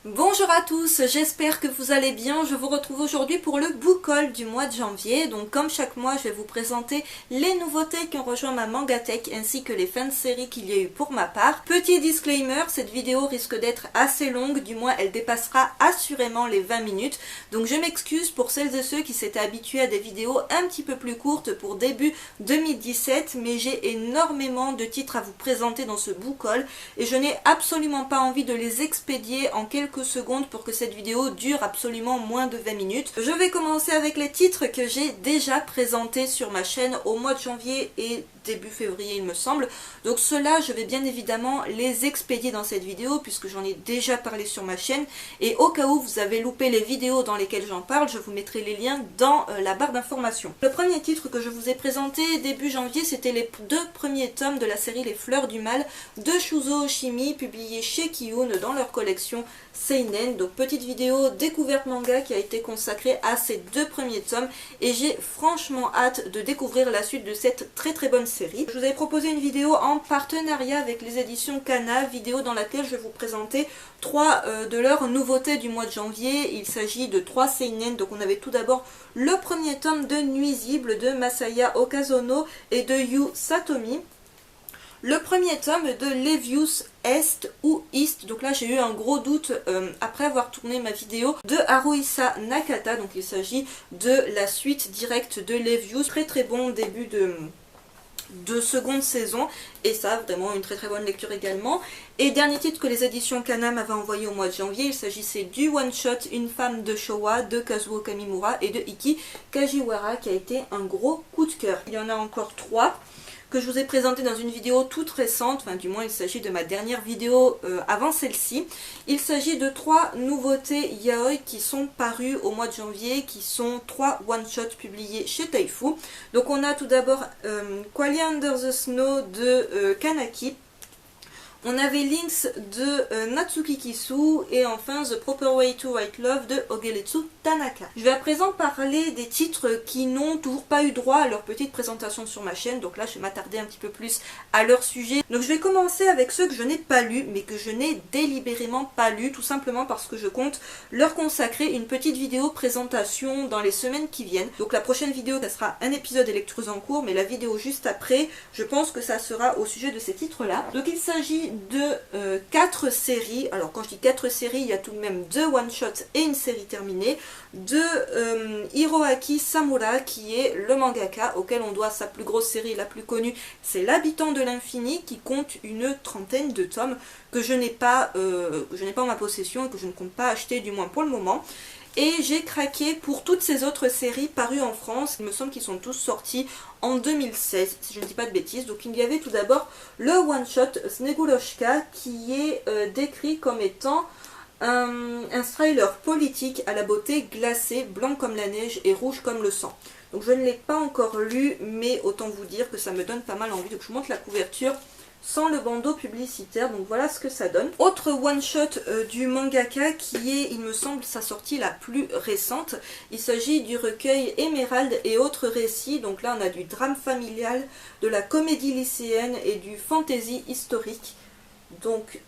Bonjour à tous, j'espère que vous allez bien. Je vous retrouve aujourd'hui pour le book haul du mois de janvier. Donc comme chaque mois, je vais vous présenter les nouveautés qui ont rejoint ma Mangatech ainsi que les fins de série qu'il y a eu pour ma part. Petit disclaimer, cette vidéo risque d'être assez longue, du moins elle dépassera assurément les 20 minutes. Donc je m'excuse pour celles et ceux qui s'étaient habitués à des vidéos un petit peu plus courtes pour début 2017, mais j'ai énormément de titres à vous présenter dans ce book haul et je n'ai absolument pas envie de les expédier en quelques secondes pour que cette vidéo dure absolument moins de 20 minutes. Je vais commencer avec les titres que j'ai déjà présentés sur ma chaîne au mois de janvier et début février il me semble. Donc ceux-là je vais bien évidemment les expédier dans cette vidéo puisque j'en ai déjà parlé sur ma chaîne, et au cas où vous avez loupé les vidéos dans lesquelles j'en parle, je vous mettrai les liens dans la barre d'informations. Le premier titre que je vous ai présenté début janvier, c'était les deux premiers tomes de la série Les Fleurs du Mal de Shuzo Oshimi, publiés chez Kiyun dans leur collection Seinen. Donc petite vidéo découverte manga qui a été consacrée à ces deux premiers tomes et j'ai franchement hâte de découvrir la suite de cette très bonne série. Je vous avais proposé une vidéo en partenariat avec les éditions Kana, vidéo dans laquelle je vais vous présenter trois de leurs nouveautés du mois de janvier. Il s'agit de 3 seinen. Donc on avait tout d'abord le premier tome de Nuisible de Masaya Okazono et de Yu Satomi. Le premier tome de Levius Est ou East, donc là j'ai eu un gros doute après avoir tourné ma vidéo, de Haruhisa Nakata. Donc il s'agit de la suite directe de Levius, très bon début de seconde saison, et ça vraiment une très bonne lecture également. Et dernier titre que les éditions Kana m'avaient envoyé au mois de janvier, il s'agissait du one shot Une femme de Showa de Kazuo Kamimura et de Iki Kajiwara, qui a été un gros coup de cœur. Il y en a encore 3 que je vous ai présenté dans une vidéo toute récente, enfin du moins il s'agit de ma dernière vidéo avant celle-ci. Il s'agit de 3 nouveautés yaoi qui sont parues au mois de janvier, qui sont 3 one-shots publiés chez Taifu. Donc on a tout d'abord Qualia Under the Snow de Kanaki. On avait Lynx de Natsuki Kisu et enfin The Proper Way to Write Love de Ogeletsu Tanaka. Je vais à présent parler des titres qui n'ont toujours pas eu droit à leur petite présentation sur ma chaîne, donc là je vais m'attarder un petit peu plus à leur sujet. Donc je vais commencer avec ceux que je n'ai pas lus, mais que je n'ai délibérément pas lus, tout simplement parce que je compte leur consacrer une petite vidéo présentation dans les semaines qui viennent. Donc la prochaine vidéo, ça sera un épisode des lectures en cours, mais la vidéo juste après, je pense que ça sera au sujet de ces titres-là. Donc il s'agit de 4 séries. Alors quand je dis 4 séries, il y a tout de même 2 one-shots et une série terminée de Hiroaki Samura, qui est le mangaka auquel on doit sa plus grosse série, la plus connue, c'est L'Habitant de l'Infini, qui compte une trentaine de tomes que je n'ai pas en ma possession et que je ne compte pas acheter, du moins pour le moment. Et j'ai craqué pour toutes ces autres séries parues en France. Il me semble qu'ils sont tous sortis en 2016, si je ne dis pas de bêtises. Donc il y avait tout d'abord le one-shot Sneguloshka, qui est décrit comme étant un thriller politique à la beauté glacée, blanc comme la neige et rouge comme le sang. Donc je ne l'ai pas encore lu, mais autant vous dire que ça me donne pas mal envie. Donc je vous montre la couverture sans le bandeau publicitaire, donc voilà ce que ça donne. Autre one-shot du mangaka qui est, il me semble, sa sortie la plus récente. Il s'agit du recueil Émeraude et autres récits. Donc là on a du drame familial, de la comédie lycéenne et du fantasy historique. Donc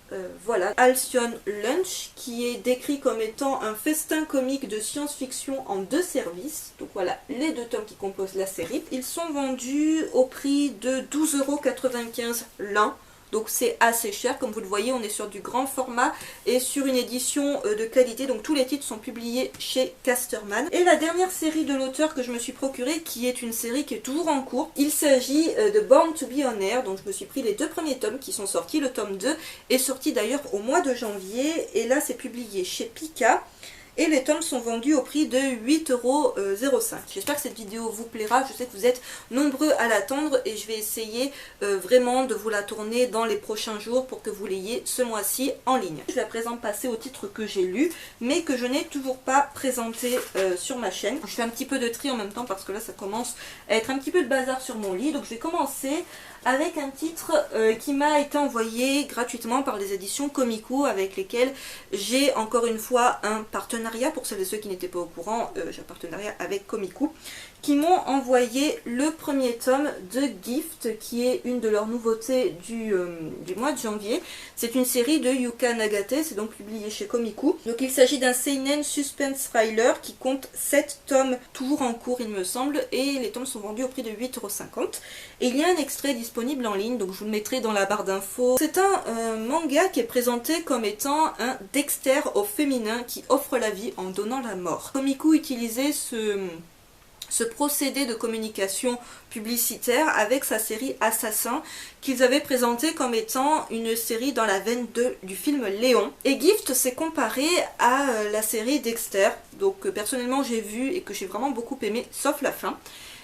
voilà, Halcyon Lunch, qui est décrit comme étant un festin comique de science-fiction en 2 services. Donc voilà les 2 tomes qui composent la série. Ils sont vendus au prix de 12,95 € l'un. Donc c'est assez cher, comme vous le voyez, on est sur du grand format et sur une édition de qualité. Donc tous les titres sont publiés chez Casterman. Et la dernière série de l'auteur que je me suis procurée, qui est une série qui est toujours en cours, il s'agit de Born to be on Air. Donc je me suis pris les 2 premiers tomes qui sont sortis. Le tome 2 est sorti d'ailleurs au mois de janvier et là c'est publié chez Pika. Et les tomes sont vendus au prix de 8,05 €. J'espère que cette vidéo vous plaira. Je sais que vous êtes nombreux à l'attendre et je vais essayer vraiment de vous la tourner dans les prochains jours pour que vous l'ayez ce mois-ci en ligne. Je vais à présent passer aux titres que j'ai lus mais que je n'ai toujours pas présentés sur ma chaîne. Je fais un petit peu de tri en même temps parce que là ça commence à être un petit peu de bazar sur mon lit. Donc je vais commencer avec un titre qui m'a été envoyé gratuitement par les éditions Komiku, avec lesquelles j'ai encore une fois un partenariat. Pour celles et ceux qui n'étaient pas au courant, j'ai un partenariat avec Komiku, qui m'ont envoyé le premier tome de Gift, qui est une de leurs nouveautés du mois de janvier. C'est une série de Yuka Nagate, c'est donc publié chez Komiku. Donc il s'agit d'un seinen suspense thriller qui compte 7 tomes, toujours en cours il me semble, et les tomes sont vendus au prix de 8,50 €. Et il y a un extrait disponible en ligne, donc je vous le mettrai dans la barre d'infos. C'est un manga qui est présenté comme étant un Dexter au féminin qui offre la vie en donnant la mort. Komiku utilisait ce procédé de communication publicitaire avec sa série Assassin, qu'ils avaient présenté comme étant une série dans la veine du film Léon. Et Gift s'est comparé à la série Dexter, donc personnellement j'ai vu et que j'ai vraiment beaucoup aimé, sauf la fin.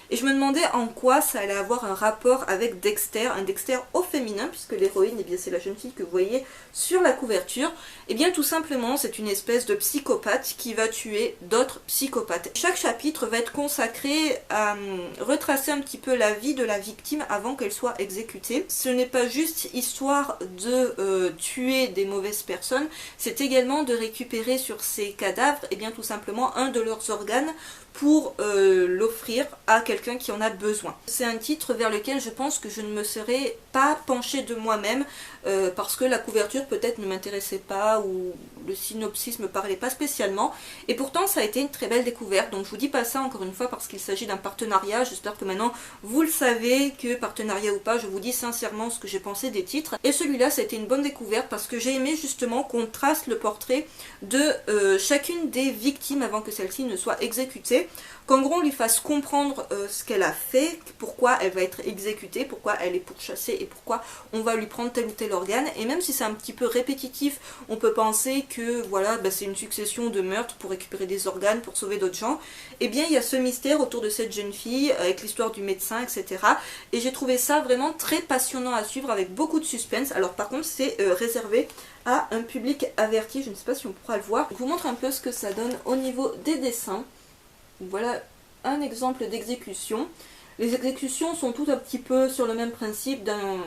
Et je me demandais en quoi ça allait avoir un rapport avec Dexter, un Dexter au féminin, puisque l'héroïne, eh bien, c'est la jeune fille que vous voyez sur la couverture. Et bien tout simplement, c'est une espèce de psychopathe qui va tuer d'autres psychopathes. Chaque chapitre va être consacré à retracer un petit peu la vie de la victime avant qu'elle soit exécutée. Ce n'est pas juste histoire de tuer des mauvaises personnes, c'est également de récupérer sur ces cadavres, et bien tout simplement un de leurs organes pour l'offrir à quelqu'un qui en a besoin. C'est un titre vers lequel je pense que je ne me serais pas penchée de moi-même parce que la couverture peut-être ne m'intéressait pas ou le synopsis me parlait pas spécialement, et pourtant ça a été une très belle découverte. Donc je vous dis pas ça encore une fois parce qu'il s'agit d'un partenariat. J'espère que maintenant vous le savez, que partenariat ou pas, je vous dis sincèrement ce que j'ai pensé des titres. Et celui-là, ça a été une bonne découverte parce que j'ai aimé justement qu'on trace le portrait de chacune des victimes avant que celle-ci ne soit exécutée, qu'en gros on lui fasse comprendre ce qu'elle a fait, pourquoi elle va être exécutée, pourquoi elle est pourchassée et pourquoi on va lui prendre tel ou tel organe. Et même si c'est un petit peu répétitif, on peut penser que voilà, c'est une succession de meurtres pour récupérer des organes, pour sauver d'autres gens. Et bien il y a ce mystère autour de cette jeune fille, avec l'histoire du médecin, etc. Et j'ai trouvé ça vraiment très passionnant à suivre, avec beaucoup de suspense. Alors par contre c'est réservé à un public averti, je ne sais pas si on pourra le voir. Je vous montre un peu ce que ça donne au niveau des dessins. Voilà un exemple d'exécution. Les exécutions sont toutes un petit peu sur le même principe d'un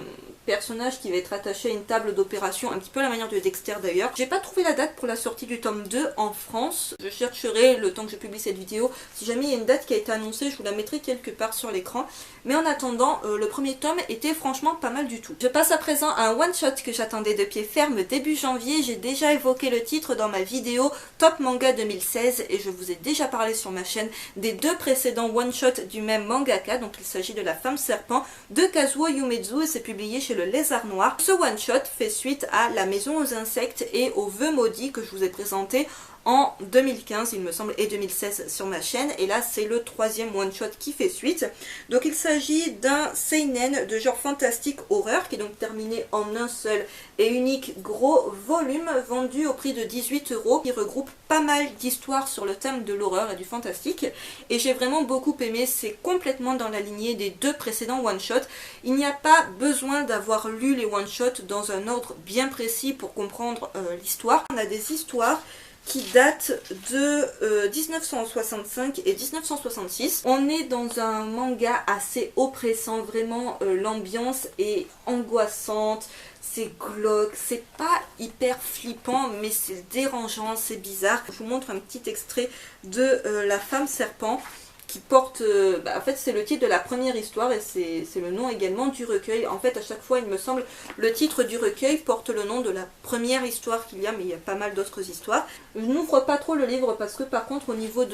personnage qui va être attaché à une table d'opération, un petit peu à la manière de Dexter d'ailleurs. J'ai pas trouvé la date pour la sortie du tome 2 en France. Je chercherai le temps que je publie cette vidéo. Si jamais il y a une date qui a été annoncée, je vous la mettrai quelque part sur l'écran. Mais en attendant, le premier tome était franchement pas mal du tout. Je passe à présent à un one-shot que j'attendais de pied ferme début janvier. J'ai déjà évoqué le titre dans ma vidéo Top Manga 2016 et je vous ai déjà parlé sur ma chaîne des 2 précédents one-shots du même mangaka. Donc il s'agit de La Femme Serpent de Kazuo Umezu et c'est publié chez Le Lézard Noir. Ce one-shot fait suite à La Maison aux Insectes et aux Vœux Maudits que je vous ai présenté en 2015 il me semble et 2016 sur ma chaîne, et là c'est le 3e one shot qui fait suite. Donc il s'agit d'un seinen de genre fantastique horreur qui est donc terminé en un seul et unique gros volume vendu au prix de 18 €, qui regroupe pas mal d'histoires sur le thème de l'horreur et du fantastique, et j'ai vraiment beaucoup aimé. C'est complètement dans la lignée des 2 précédents one shot. Il n'y a pas besoin d'avoir lu les one shot dans un ordre bien précis pour comprendre l'histoire. On a des histoires qui date de 1965 et 1966. On est dans un manga assez oppressant, vraiment l'ambiance est angoissante, c'est glauque, c'est pas hyper flippant mais c'est dérangeant, c'est bizarre. Je vous montre un petit extrait de La Femme Serpent qui porte, en fait c'est le titre de la première histoire et c'est le nom également du recueil. En fait à chaque fois il me semble le titre du recueil porte le nom de la première histoire qu'il y a, mais il y a pas mal d'autres histoires. Je n'ouvre pas trop le livre parce que par contre au niveau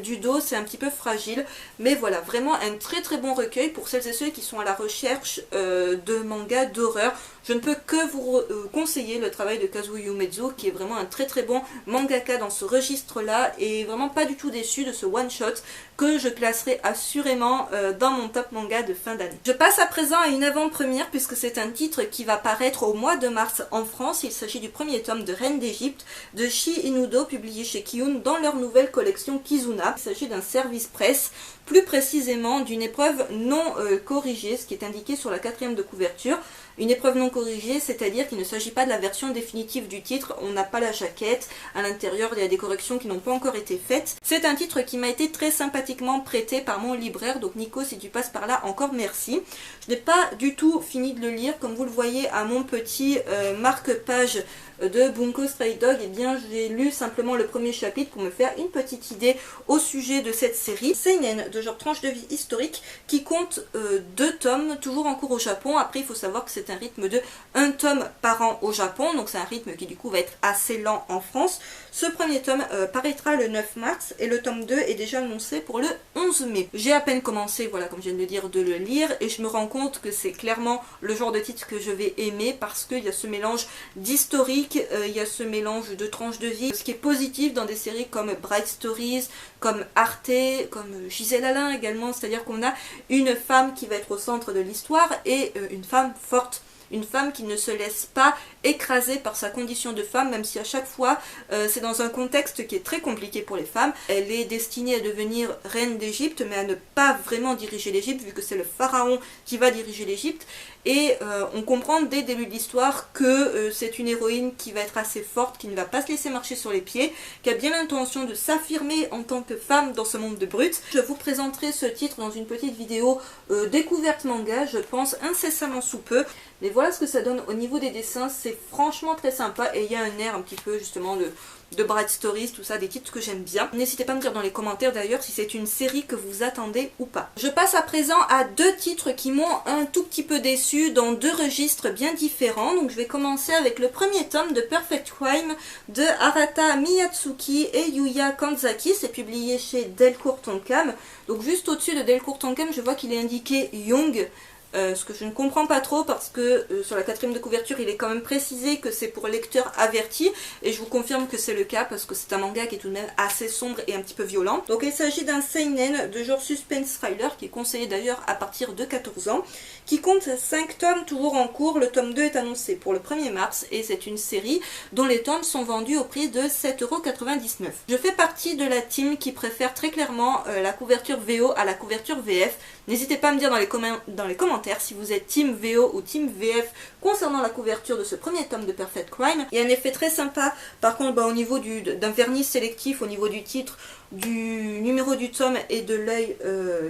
du dos c'est un petit peu fragile, mais voilà, vraiment un très très bon recueil pour celles et ceux qui sont à la recherche de mangas d'horreur. Je ne peux que vous conseiller le travail de Kazuo Umezu qui est vraiment un très très bon mangaka dans ce registre là, et vraiment pas du tout déçu de ce one shot que je classerai assurément dans mon top manga de fin d'année. Je passe à présent à une avant-première puisque c'est un titre qui va paraître au mois de mars en France. Il s'agit du premier tome de Reine d'Égypte de Shi Inudo, publié chez Kiyun dans leur nouvelle collection Kizuna. Il s'agit d'un service presse, plus précisément d'une épreuve non corrigée, ce qui est indiqué sur la 4e de couverture. Une épreuve non corrigée, c'est-à-dire qu'il ne s'agit pas de la version définitive du titre, on n'a pas la jaquette, à l'intérieur il y a des corrections qui n'ont pas encore été faites. C'est un titre qui m'a été très sympathique sympathiquement prêté par mon libraire, donc Nico, si tu passes par là, encore merci. Je n'ai pas du tout fini de le lire, comme vous le voyez à mon petit marque-page de Bunko Stray Dog, et bien j'ai lu simplement le premier chapitre pour me faire une petite idée au sujet de cette série. Seinen de genre tranche de vie historique qui compte 2 tomes, toujours en cours au Japon. Après il faut savoir que c'est un rythme de 1 tome par an au Japon, donc c'est un rythme qui du coup va être assez lent en France. Ce premier tome paraîtra le 9 mars et le tome 2 est déjà annoncé pour le 11 mai. J'ai à peine commencé, voilà, comme je viens de le dire, de le lire, et je me rends compte que c'est clairement le genre de titre que je vais aimer parce qu'il y a ce mélange d'historique, il y a ce mélange de tranches de vie, ce qui est positif dans des séries comme Bright Stories, comme Arte, comme Gisèle Alain également, c'est-à-dire qu'on a une femme qui va être au centre de l'histoire et une femme forte. Une femme qui ne se laisse pas écraser par sa condition de femme, même si à chaque fois c'est dans un contexte qui est très compliqué pour les femmes. Elle est destinée à devenir reine d'Égypte, mais à ne pas vraiment diriger l'Égypte, vu que c'est le pharaon qui va diriger l'Égypte. Et on comprend dès le début de l'histoire que c'est une héroïne qui va être assez forte, qui ne va pas se laisser marcher sur les pieds, qui a bien l'intention de s'affirmer en tant que femme dans ce monde de brutes. Je vous présenterai ce titre dans une petite vidéo découverte manga, je pense incessamment sous peu. Mais voilà ce que ça donne au niveau des dessins, c'est franchement très sympa et il y a un air un petit peu justement de Bright Stories, tout ça, des titres que j'aime bien. N'hésitez pas à me dire dans les commentaires d'ailleurs si c'est une série que vous attendez ou pas. Je passe à présent à 2 titres qui m'ont un tout petit peu déçu dans 2 registres bien différents. Donc je vais commencer avec le premier tome de Perfect Crime de Arata Miyatsuki et Yuya Kanzaki. C'est publié chez Delcourt Tonkam. Donc juste au-dessus de Delcourt Tonkam, je vois qu'il est indiqué Young. Ce que je ne comprends pas trop parce que sur la 4e de couverture il est quand même précisé que c'est pour lecteurs avertis et je vous confirme que c'est le cas parce que c'est un manga qui est tout de même assez sombre et un petit peu violent. Donc il s'agit d'un seinen de genre suspense thriller qui est conseillé d'ailleurs à partir de 14 ans, qui compte 5 tomes toujours en cours. Le tome 2 est annoncé pour le 1er mars et c'est une série dont les tomes sont vendus au prix de 7,99 €. Je fais partie de la team qui préfère très clairement la couverture VO à la couverture VF. N'hésitez pas à me dire dans les commentaires si vous êtes team VO ou team VF concernant la couverture de ce premier tome de Perfect Crime. Il y a un effet très sympa par contre au niveau d'un vernis sélectif, au niveau du titre, du numéro du tome et de l'œil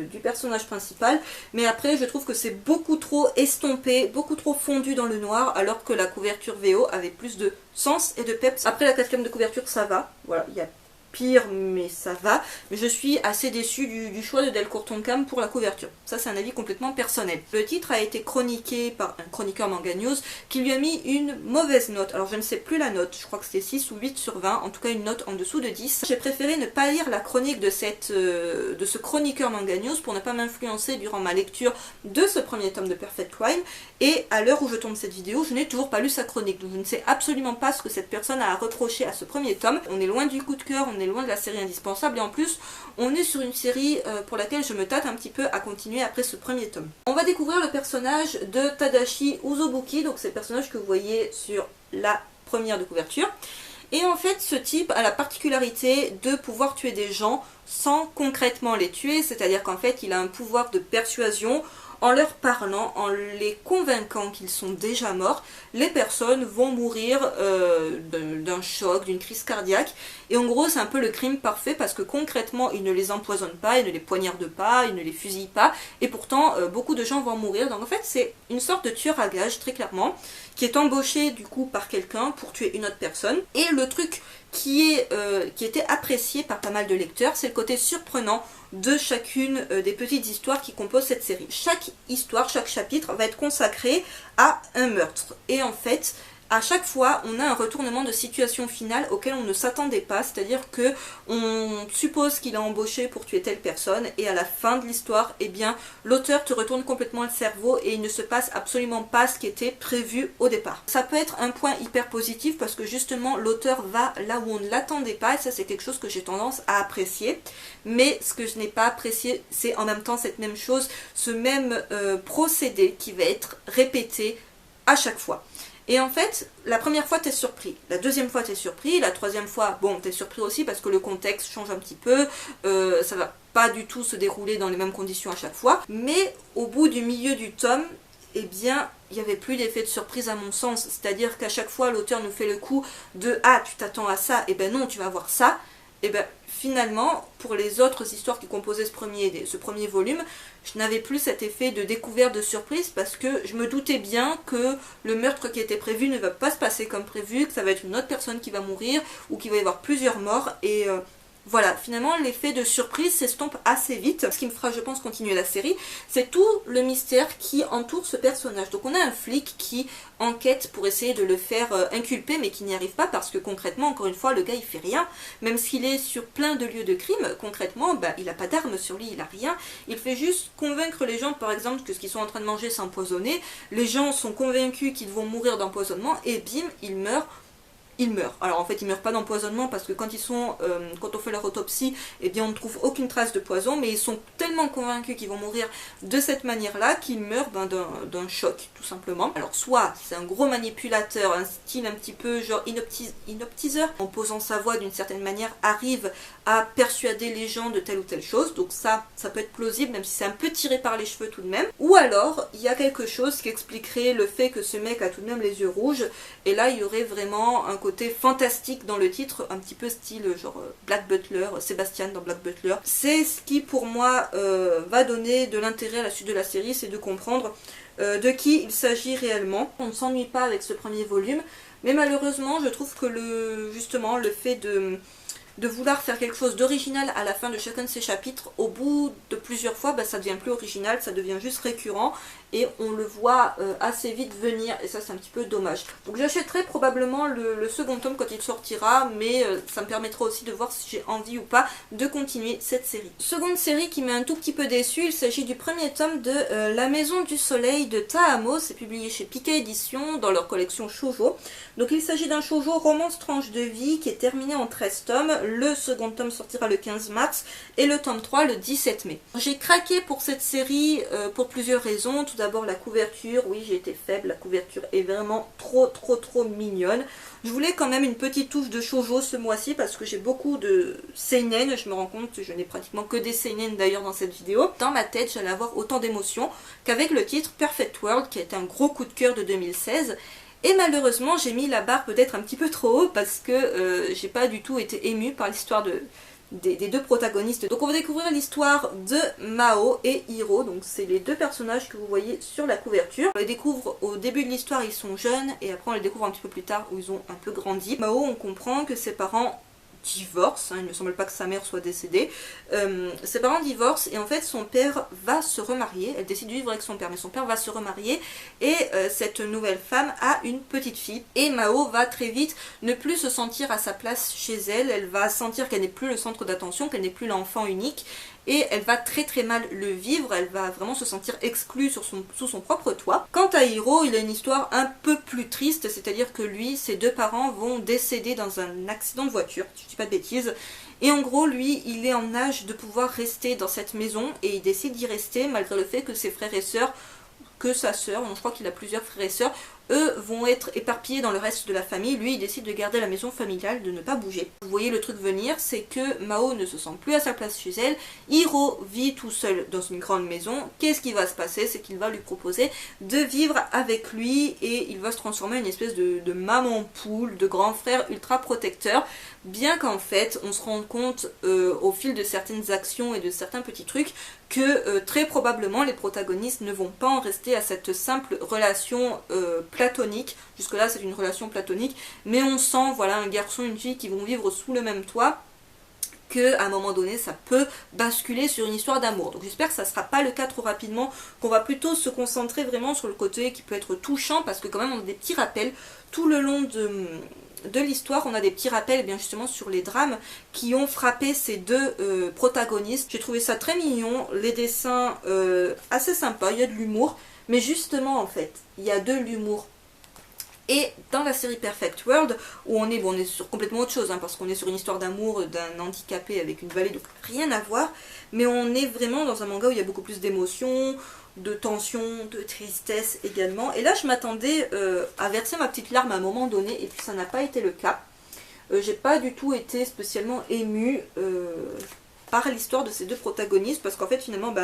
du personnage principal, mais après je trouve que c'est beaucoup trop estompé, beaucoup trop fondu dans le noir, alors que la couverture VO avait plus de sens et de peps. Après la 4e de couverture ça va, voilà, il y a pire mais ça va, mais je suis assez déçue du choix de Delcourt Tonkam pour la couverture. Ça c'est un avis complètement personnel. Le titre a été chroniqué par un chroniqueur Manga News qui lui a mis une mauvaise note. Alors je ne sais plus la note, je crois que c'était 6 ou 8 sur 20, en tout cas une note en dessous de 10. J'ai préféré ne pas lire la chronique de ce chroniqueur Manga News pour ne pas m'influencer durant ma lecture de ce premier tome de Perfect Crime, et à l'heure où je tourne cette vidéo je n'ai toujours pas lu sa chronique, donc je ne sais absolument pas ce que cette personne a à reprocher à ce premier tome. On est loin du coup de cœur, on est loin de la série indispensable et en plus on est sur une série pour laquelle je me tâte un petit peu à continuer après ce premier tome. On va découvrir le personnage de Tadashi Uzobuki, donc c'est le personnage que vous voyez sur la première de couverture. Et en fait ce type a la particularité de pouvoir tuer des gens sans concrètement les tuer, c'est-à-dire qu'en fait il a un pouvoir de persuasion. En leur parlant, en les convainquant qu'ils sont déjà morts, les personnes vont mourir d'un choc, d'une crise cardiaque. Et en gros, c'est un peu le crime parfait parce que concrètement, il ne les empoisonne pas, il ne les poignarde pas, il ne les fusille pas. Et pourtant, beaucoup de gens vont mourir. Donc en fait, c'est une sorte de tueur à gages, très clairement, qui est embauché du coup par quelqu'un pour tuer une autre personne. Et le truc qui était apprécié par pas mal de lecteurs, c'est le côté surprenant de chacune des petites histoires qui composent cette série. Chaque histoire, chaque chapitre va être consacré à un meurtre. Et en fait, à chaque fois, on a un retournement de situation finale auquel on ne s'attendait pas, c'est-à-dire que on suppose qu'il a embauché pour tuer telle personne et à la fin de l'histoire, eh bien, l'auteur te retourne complètement le cerveau et il ne se passe absolument pas ce qui était prévu au départ. Ça peut être un point hyper positif parce que justement, l'auteur va là où on ne l'attendait pas et ça, c'est quelque chose que j'ai tendance à apprécier. Mais ce que je n'ai pas apprécié, c'est en même temps cette même chose, ce même procédé qui va être répété à chaque fois. Et en fait, la première fois, t'es surpris. La deuxième fois, t'es surpris. La troisième fois, bon, t'es surpris aussi parce que le contexte change un petit peu. Ça va pas du tout se dérouler dans les mêmes conditions à chaque fois. Mais au bout du milieu du tome, eh bien, il n'y avait plus d'effet de surprise à mon sens. C'est-à-dire qu'à chaque fois, l'auteur nous fait le coup de « Ah, tu t'attends à ça, et ben non, tu vas voir ça ». et ben finalement, pour les autres histoires qui composaient ce premier volume, je n'avais plus cet effet de découverte, de surprise, parce que je me doutais bien que le meurtre qui était prévu ne va pas se passer comme prévu, que ça va être une autre personne qui va mourir, ou qu'il va y avoir plusieurs morts, et voilà, finalement l'effet de surprise s'estompe assez vite. Ce qui me fera, je pense, continuer la série, c'est tout le mystère qui entoure ce personnage. Donc on a un flic qui enquête pour essayer de le faire inculper, mais qui n'y arrive pas parce que concrètement, encore une fois, le gars il fait rien. Même s'il est sur plein de lieux de crime, concrètement, bah, il n'a pas d'armes sur lui, il n'a rien. Il fait juste convaincre les gens, par exemple, que ce qu'ils sont en train de manger c'est empoisonné. Les gens sont convaincus qu'ils vont mourir d'empoisonnement et bim, ils meurent. Ils meurent. Alors en fait ils meurent pas d'empoisonnement parce que quand quand on fait leur autopsie, eh bien on ne trouve aucune trace de poison, mais ils sont tellement convaincus qu'ils vont mourir de cette manière-là qu'ils meurent d'un choc, tout simplement. Alors soit c'est un gros manipulateur, un style un petit peu genre hypnotiseur, en posant sa voix d'une certaine manière, arrive à persuader les gens de telle ou telle chose, donc ça peut être plausible, même si c'est un peu tiré par les cheveux tout de même. Ou alors, il y a quelque chose qui expliquerait le fait que ce mec a tout de même les yeux rouges, et là il y aurait vraiment un côté fantastique dans le titre, un petit peu style genre Black Butler, Sébastien dans Black Butler. C'est ce qui pour moi va donner de l'intérêt à la suite de la série, c'est de comprendre de qui il s'agit réellement. On ne s'ennuie pas avec ce premier volume, mais malheureusement je trouve que justement le fait de vouloir faire quelque chose d'original à la fin de chacun de ces chapitres, au bout de plusieurs fois, bah, ça devient plus original, ça devient juste récurrent, et on le voit assez vite venir, et ça c'est un petit peu dommage. Donc j'achèterai probablement le second tome quand il sortira, mais ça me permettra aussi de voir si j'ai envie ou pas de continuer cette série. Seconde série qui m'a un tout petit peu déçue, il s'agit du premier tome de La Maison du Soleil de Taamo, c'est publié chez Pika Éditions dans leur collection Shoujo. Donc il s'agit d'un shoujo romance tranche de vie qui est terminé en 13 tomes. Le second tome sortira le 15 mars et le tome 3 le 17 mai. J'ai craqué pour cette série pour plusieurs raisons. Tout d'abord la couverture, oui j'ai été faible, la couverture est vraiment trop mignonne. Je voulais quand même une petite touche de shoujo ce mois-ci parce que j'ai beaucoup de seinen, je me rends compte, je n'ai pratiquement que des seinen d'ailleurs dans cette vidéo. Dans ma tête j'allais avoir autant d'émotions qu'avec le titre Perfect World qui est un gros coup de cœur de 2016. Et malheureusement j'ai mis la barre peut-être un petit peu trop haut parce que j'ai pas du tout été émue par l'histoire des deux protagonistes. Donc on va découvrir l'histoire de Mao et Hiro, donc c'est les deux personnages que vous voyez sur la couverture. On les découvre au début de l'histoire, ils sont jeunes, et après on les découvre un petit peu plus tard où ils ont un peu grandi. Mao, on comprend que ses parents divorce, il ne me semble pas que sa mère soit décédée, ses parents divorcent et en fait son père va se remarier, elle décide de vivre avec son père mais son père va se remarier et cette nouvelle femme a une petite fille et Mao va très vite ne plus se sentir à sa place chez elle, elle va sentir qu'elle n'est plus le centre d'attention, qu'elle n'est plus l'enfant unique et elle va très mal le vivre, elle va vraiment se sentir exclue sous son propre toit. Quant à Hiro, il a une histoire un peu plus triste, c'est-à-dire que lui, ses deux parents vont décéder dans un accident de voiture, si je dis pas de bêtises, et en gros, lui, il est en âge de pouvoir rester dans cette maison et il décide d'y rester malgré le fait que ses frères et sœurs, que sa sœur, je crois qu'il a plusieurs frères et sœurs, eux vont être éparpillés dans le reste de la famille. Lui il décide de garder la maison familiale, de ne pas bouger. Vous voyez le truc venir, c'est que Mao ne se sent plus à sa place chez elle, Hiro vit tout seul dans une grande maison. Qu'est-ce qui va se passer? C'est qu'il va lui proposer de vivre avec lui et il va se transformer en une espèce de maman poule, de grand frère ultra protecteur, bien qu'en fait on se rende compte au fil de certaines actions et de certains petits trucs que très probablement les protagonistes ne vont pas en rester à cette simple relation platonique. Jusque là c'est une relation platonique, mais on sent voilà un garçon et une fille qui vont vivre sous le même toit, qu'à un moment donné ça peut basculer sur une histoire d'amour. Donc j'espère que ça ne sera pas le cas trop rapidement, qu'on va plutôt se concentrer vraiment sur le côté qui peut être touchant, parce que quand même on a des petits rappels tout le long de l'histoire, on a des petits rappels bien justement sur les drames qui ont frappé ces deux protagonistes. J'ai trouvé ça très mignon, les dessins assez sympas, il y a de l'humour, mais justement en fait il y a de l'humour. Et dans la série Perfect World, où on est sur complètement autre chose, parce qu'on est sur une histoire d'amour d'un handicapé avec une vallée, donc rien à voir, mais on est vraiment dans un manga où il y a beaucoup plus d'émotions, de tension, de tristesse également. Et là je m'attendais à verser ma petite larme à un moment donné, et puis ça n'a pas été le cas. J'ai pas du tout été spécialement émue par l'histoire de ces deux protagonistes, parce qu'en fait finalement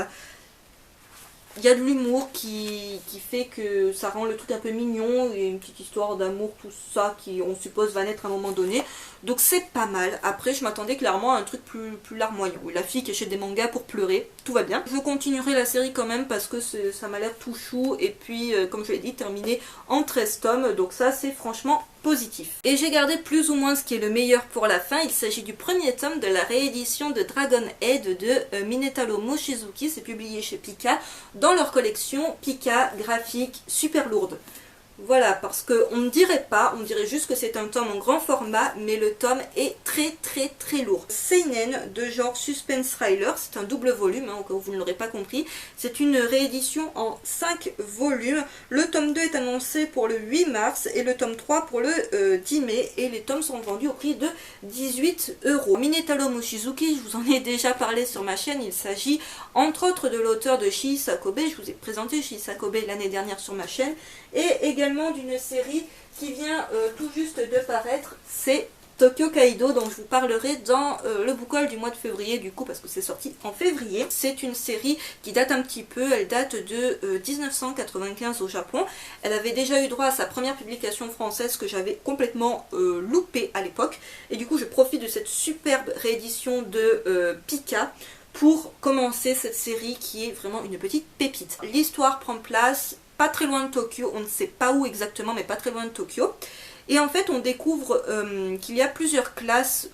Il y a de l'humour qui fait que ça rend le truc un peu mignon, et une petite histoire d'amour, tout ça qui on suppose va naître à un moment donné. Donc c'est pas mal. Après je m'attendais clairement à un truc plus larmoyant. La fille qui achète des mangas pour pleurer, tout va bien. Je continuerai la série quand même parce que ça m'a l'air tout chou, et puis comme je l'ai dit, terminé en 13 tomes, donc ça c'est franchement positif. Et j'ai gardé plus ou moins ce qui est le meilleur pour la fin. Il s'agit du premier tome de la réédition de Dragon Head de Minetaro Mochizuki, c'est publié chez Pika, dans leur collection Pika graphique super lourde. Voilà, parce qu'on ne dirait pas, on dirait juste que c'est un tome en grand format, mais le tome est très lourd. Seinen de genre suspense thriller, c'est un double volume, hein, au cas où vous ne l'aurez pas compris. C'est une réédition en 5 volumes. Le tome 2 est annoncé pour le 8 mars et le tome 3 pour le 10 mai. Et les tomes sont vendus au prix de 18 €. Minetaro Mochizuki, je vous en ai déjà parlé sur ma chaîne, il s'agit entre autres de l'auteur de Shii Kobe. Je vous ai présenté Shii Kobe l'année dernière sur ma chaîne. Et également d'une série qui vient tout juste de paraître, c'est Tokyo Kaido, dont je vous parlerai dans le book haul du mois de février, du coup, parce que c'est sorti en février. C'est une série qui date un petit peu, elle date de 1995 au Japon. Elle avait déjà eu droit à sa première publication française que j'avais complètement loupée à l'époque. Et du coup, je profite de cette superbe réédition de Pika pour commencer cette série qui est vraiment une petite pépite. L'histoire prend place pas très loin de Tokyo, on ne sait pas où exactement, mais pas très loin de Tokyo. Et en fait, on découvre qu'il y a plusieurs classes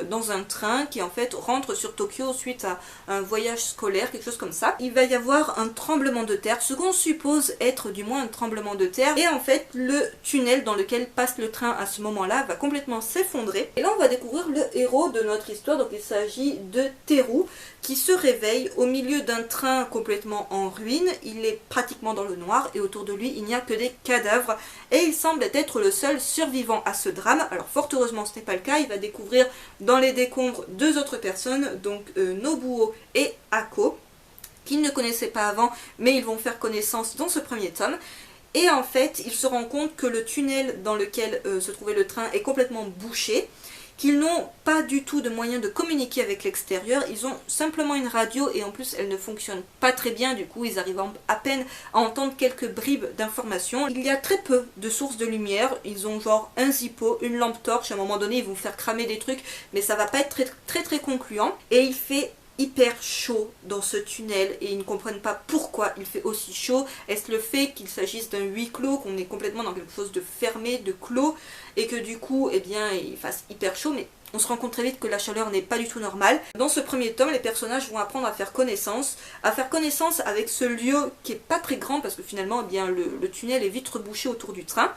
dans un train qui en fait rentre sur Tokyo suite à un voyage scolaire, quelque chose comme ça. Il va y avoir un tremblement de terre, ce qu'on suppose être du moins un tremblement de terre. Et en fait, le tunnel dans lequel passe le train à ce moment-là va complètement s'effondrer. Et là, on va découvrir le héros de notre histoire. Donc il s'agit de Teru, qui se réveille au milieu d'un train complètement en ruine. Il est pratiquement dans le noir et autour de lui, il n'y a que des cadavres. Et il semble être le seul survivant à ce drame. Alors fort heureusement ce n'est pas le cas, il va découvrir dans les décombres 2 autres personnes, donc Nobuo et Ako, qu'il ne connaissait pas avant, mais ils vont faire connaissance dans ce premier tome. Et en fait, il se rend compte que le tunnel dans lequel se trouvait le train est complètement bouché, qu'ils n'ont pas du tout de moyens de communiquer avec l'extérieur, ils ont simplement une radio et en plus elle ne fonctionne pas très bien, du coup ils arrivent à peine à entendre quelques bribes d'informations. Il y a très peu de sources de lumière, ils ont genre un zippo, une lampe torche, à un moment donné ils vont faire cramer des trucs, mais ça va pas être très concluant. Et il fait hyper chaud dans ce tunnel et ils ne comprennent pas pourquoi il fait aussi chaud. Est-ce le fait qu'il s'agisse d'un huis clos, qu'on est complètement dans quelque chose de fermé, de clos, et que du coup eh bien il fasse hyper chaud, mais on se rend compte très vite que la chaleur n'est pas du tout normale. Dans ce premier tome, les personnages vont apprendre à faire connaissance avec ce lieu qui est pas très grand parce que finalement eh bien, le tunnel est vite rebouché autour du train.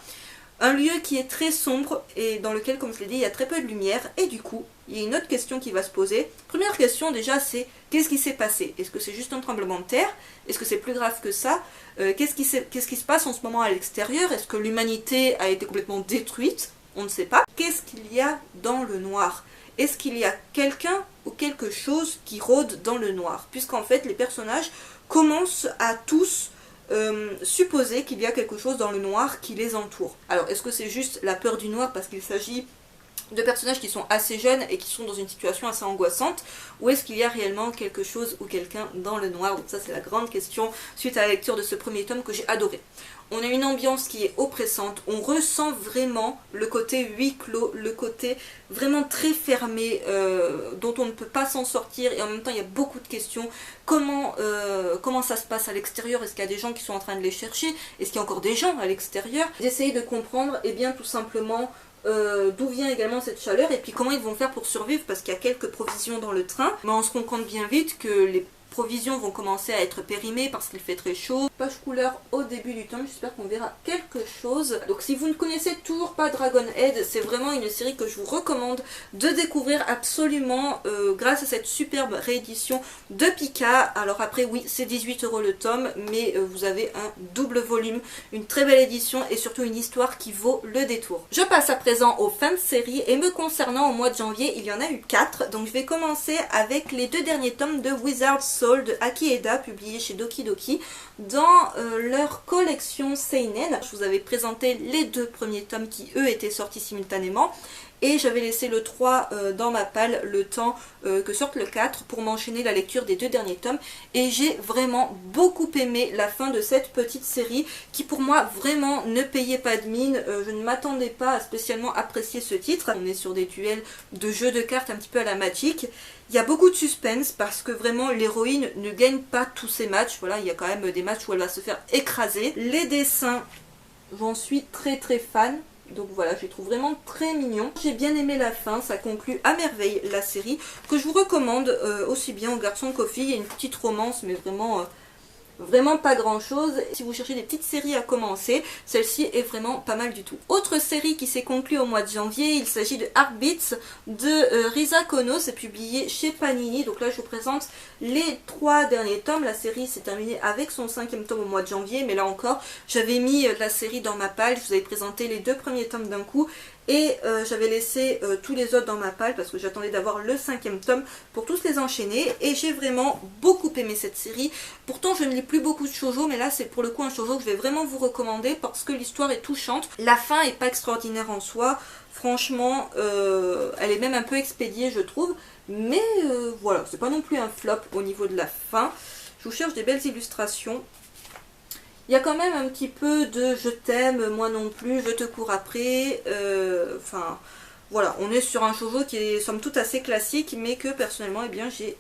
Un lieu qui est très sombre et dans lequel, comme je l'ai dit, il y a très peu de lumière. Et du coup, il y a une autre question qui va se poser. Première question déjà, c'est qu'est-ce qui s'est passé? Est-ce que c'est juste un tremblement de terre? Est-ce que c'est plus grave que ça? Qu'est-ce qui se passe en ce moment à l'extérieur? Est-ce que l'humanité a été complètement détruite? On ne sait pas. Qu'est-ce qu'il y a dans le noir? Est-ce qu'il y a quelqu'un ou quelque chose qui rôde dans le noir? Puisqu'en fait, les personnages commencent à tous supposer qu'il y a quelque chose dans le noir qui les entoure. Alors est-ce que c'est juste la peur du noir parce qu'il s'agit de personnages qui sont assez jeunes et qui sont dans une situation assez angoissante, ou est-ce qu'il y a réellement quelque chose ou quelqu'un dans le noir? Donc ça c'est la grande question suite à la lecture de ce premier tome que j'ai adoré. On a une ambiance qui est oppressante, on ressent vraiment le côté huis clos, le côté vraiment très fermé, dont on ne peut pas s'en sortir, et en même temps il y a beaucoup de questions. Comment ça se passe à l'extérieur? Est-ce qu'il y a des gens qui sont en train de les chercher? Est-ce qu'il y a encore des gens à l'extérieur? D'essayer de comprendre, et bien tout simplement, d'où vient également cette chaleur et puis comment ils vont faire pour survivre, parce qu'il y a quelques provisions dans le train, mais on se rend compte bien vite que les provisions vont commencer à être périmées parce qu'il fait très chaud. Page couleur au début du tome, j'espère qu'on verra quelque chose. Donc si vous ne connaissez toujours pas Dragon Head, c'est vraiment une série que je vous recommande de découvrir absolument grâce à cette superbe réédition de Pika. Alors après oui, c'est 18 € le tome, mais vous avez un double volume, une très belle édition et surtout une histoire qui vaut le détour. Je passe à présent aux fins de série et me concernant au mois de janvier, il y en a eu 4. Donc je vais commencer avec les 2 derniers tomes de Wizard's Soul de Aki Eda, publié chez Doki Doki dans leur collection Seinen. Je vous avais présenté les 2 premiers tomes qui eux étaient sortis simultanément. et j'avais laissé le 3 dans ma palle le temps que sorte le 4 pour m'enchaîner la lecture des 2 derniers tomes, et j'ai vraiment beaucoup aimé la fin de cette petite série qui pour moi vraiment ne payait pas de mine. Je ne m'attendais pas à spécialement apprécier ce titre. On est sur des duels de jeux de cartes un petit peu à la Magic. Il y a beaucoup de suspense parce que vraiment l'héroïne ne gagne pas tous ses matchs. Voilà, il y a quand même des matchs où elle va se faire écraser. Les dessins, j'en suis très fan. Donc voilà, je les trouve vraiment très mignons. J'ai bien aimé la fin, ça conclut à merveille la série, que je vous recommande aussi bien aux garçons qu'aux filles. Il y a une petite romance, mais vraiment pas grand chose. Si vous cherchez des petites séries à commencer, celle-ci est vraiment pas mal du tout. Autre série qui s'est conclue au mois de janvier, il s'agit de Heartbeats de Risa Kono, c'est publié chez Panini. Donc là je vous présente les 3 derniers tomes. La série s'est terminée avec son 5e tome au mois de janvier, mais là encore j'avais mis la série dans ma palle, je vous avais présenté les 2 premiers tomes d'un coup. Et j'avais laissé tous les autres dans ma palle parce que j'attendais d'avoir le 5e tome pour tous les enchaîner. Et j'ai vraiment beaucoup aimé cette série. Pourtant je ne lis plus beaucoup de shoujo, mais là c'est pour le coup un shoujo que je vais vraiment vous recommander parce que l'histoire est touchante. La fin est pas extraordinaire en soi. Franchement, elle est même un peu expédiée je trouve. Mais voilà, c'est pas non plus un flop au niveau de la fin. Je vous cherche des belles illustrations. Il y a quand même un petit peu de je t'aime, moi non plus, je te cours après. Enfin, voilà, on est sur un shoujo qui est somme toute assez classique, mais que personnellement, eh bien, j'ai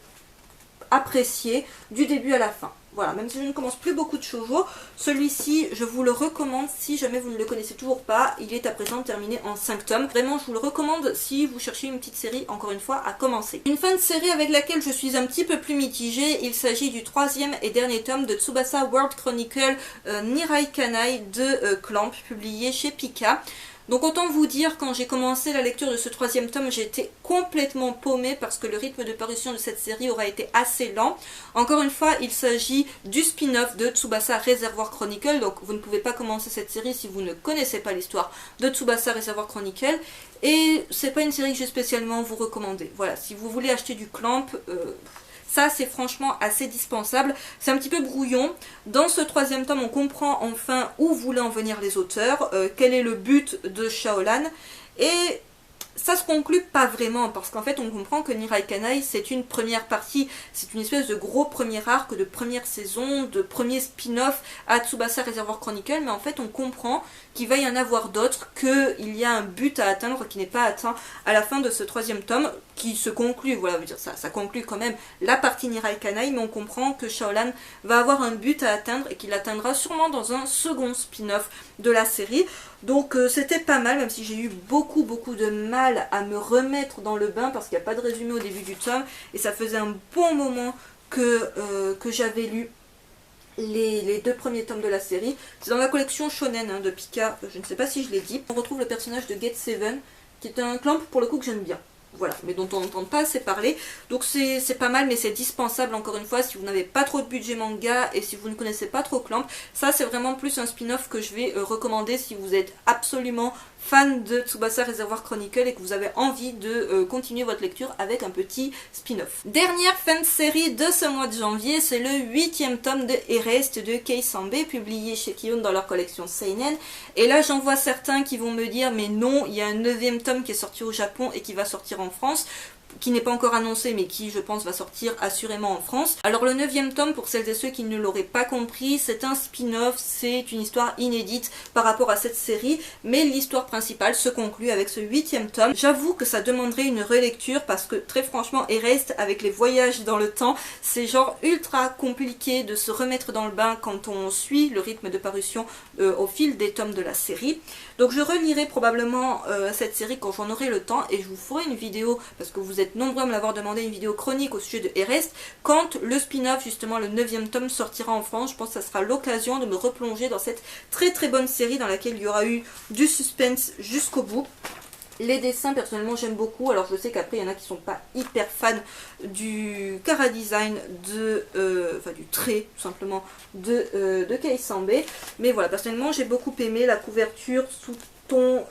apprécié du début à la fin. Voilà, même si je ne commence plus beaucoup de shoujo, celui-ci, je vous le recommande si jamais vous ne le connaissez toujours pas. Il est à présent terminé en 5 tomes. Vraiment, je vous le recommande si vous cherchez une petite série, encore une fois, à commencer. Une fin de série avec laquelle je suis un petit peu plus mitigée. Il s'agit du 3e et dernier tome de Tsubasa World Chronicle Nirai Kanai de Clamp, publié chez Pika. Donc autant vous dire, quand j'ai commencé la lecture de ce 3e tome, j'ai été complètement paumée parce que le rythme de parution de cette série aura été assez lent. Encore une fois, il s'agit du spin-off de Tsubasa Reservoir Chronicle, donc vous ne pouvez pas commencer cette série si vous ne connaissez pas l'histoire de Tsubasa Reservoir Chronicle. Et c'est pas une série que j'ai spécialement vous recommander. Voilà, si vous voulez acheter du Clamp... ça, c'est franchement assez dispensable. C'est un petit peu brouillon. Dans ce 3e tome, on comprend enfin où voulaient en venir les auteurs, quel est le but de Shaolan. Et ça se conclut pas vraiment, parce qu'en fait, on comprend que Nirai Kanai, c'est une première partie. C'est une espèce de gros premier arc, de première saison, de premier spin-off à Tsubasa Reservoir Chronicle. Mais en fait, on comprend qu'il va y en avoir d'autres, qu'il y a un but à atteindre qui n'est pas atteint à la fin de ce 3e tome, qui se conclut, voilà, veut dire ça conclut quand même la partie Nirai Kanai, mais on comprend que Shaolan va avoir un but à atteindre et qu'il l'atteindra sûrement dans un second spin-off de la série. Donc c'était pas mal, même si j'ai eu beaucoup de mal à me remettre dans le bain parce qu'il n'y a pas de résumé au début du tome, et ça faisait un bon moment que j'avais lu les 2 premiers tomes de la série. C'est dans la collection Shonen de Pika, je ne sais pas si je l'ai dit. On retrouve le personnage de Gate 7, qui est un clamp pour le coup que j'aime bien. Voilà, mais dont on n'entend pas assez parler. Donc c'est pas mal, mais c'est dispensable encore une fois si vous n'avez pas trop de budget manga et si vous ne connaissez pas trop Clamp. Ça c'est vraiment plus un spin-off que je vais recommander si vous êtes absolument fan de Tsubasa Reservoir Chronicle et que vous avez envie de continuer votre lecture avec un petit spin-off. Dernière fin de série de ce mois de janvier, c'est le 8e tome de Erased de Kei Sambe, publié chez Kiyun dans leur collection Seinen. Et là j'en vois certains qui vont me dire mais non, il y a un 9e tome qui est sorti au Japon et qui va sortir en France, qui n'est pas encore annoncé mais qui je pense va sortir assurément en France. Alors le 9e tome, pour celles et ceux qui ne l'auraient pas compris, c'est un spin-off, c'est une histoire inédite par rapport à cette série, mais l'histoire principale se conclut avec ce 8e tome. J'avoue que ça demanderait une relecture parce que très franchement Erased, avec les voyages dans le temps, c'est genre ultra compliqué de se remettre dans le bain quand on suit le rythme de parution au fil des tomes de la série. Donc je relirai probablement cette série quand j'en aurai le temps et je vous ferai une vidéo, parce que vous êtes nombreux à me l'avoir demandé, une vidéo chronique au sujet de Erased, quand le spin-off, justement le 9e tome, sortira en France. Je pense que ça sera l'occasion de me replonger dans cette très bonne série dans laquelle il y aura eu du suspense jusqu'au bout. Les dessins, personnellement, j'aime beaucoup. Alors, je sais qu'après, il y en a qui sont pas hyper fans du chara design enfin, du trait, tout simplement, de Kei Sambe. Mais voilà, personnellement, j'ai beaucoup aimé la couverture sous ton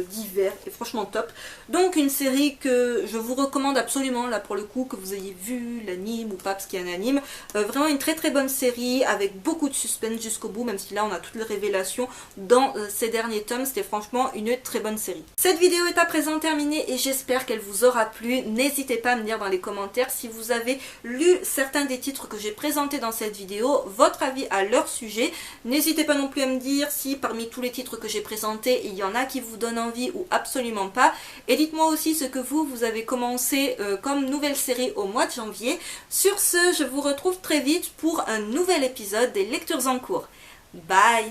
d'hiver est franchement top. Donc une série que je vous recommande absolument, là pour le coup, que vous ayez vu l'anime ou pas parce qu'il y a un anime. Vraiment une très très bonne série avec beaucoup de suspense jusqu'au bout, même si là on a toutes les révélations dans ces derniers tomes. C'était franchement une très bonne série. Cette vidéo est à présent terminée et j'espère qu'elle vous aura plu. N'hésitez pas à me dire dans les commentaires si vous avez lu certains des titres que j'ai présentés dans cette vidéo, votre avis à leur sujet. N'hésitez pas non plus à me dire si parmi tous les titres que j'ai présentés, il y en a qui vous donnent envie ou absolument pas. Et dites-moi aussi ce que vous avez commencé comme nouvelle série au mois de janvier. Sur ce, je vous retrouve très vite pour un nouvel épisode des lectures en cours. Bye!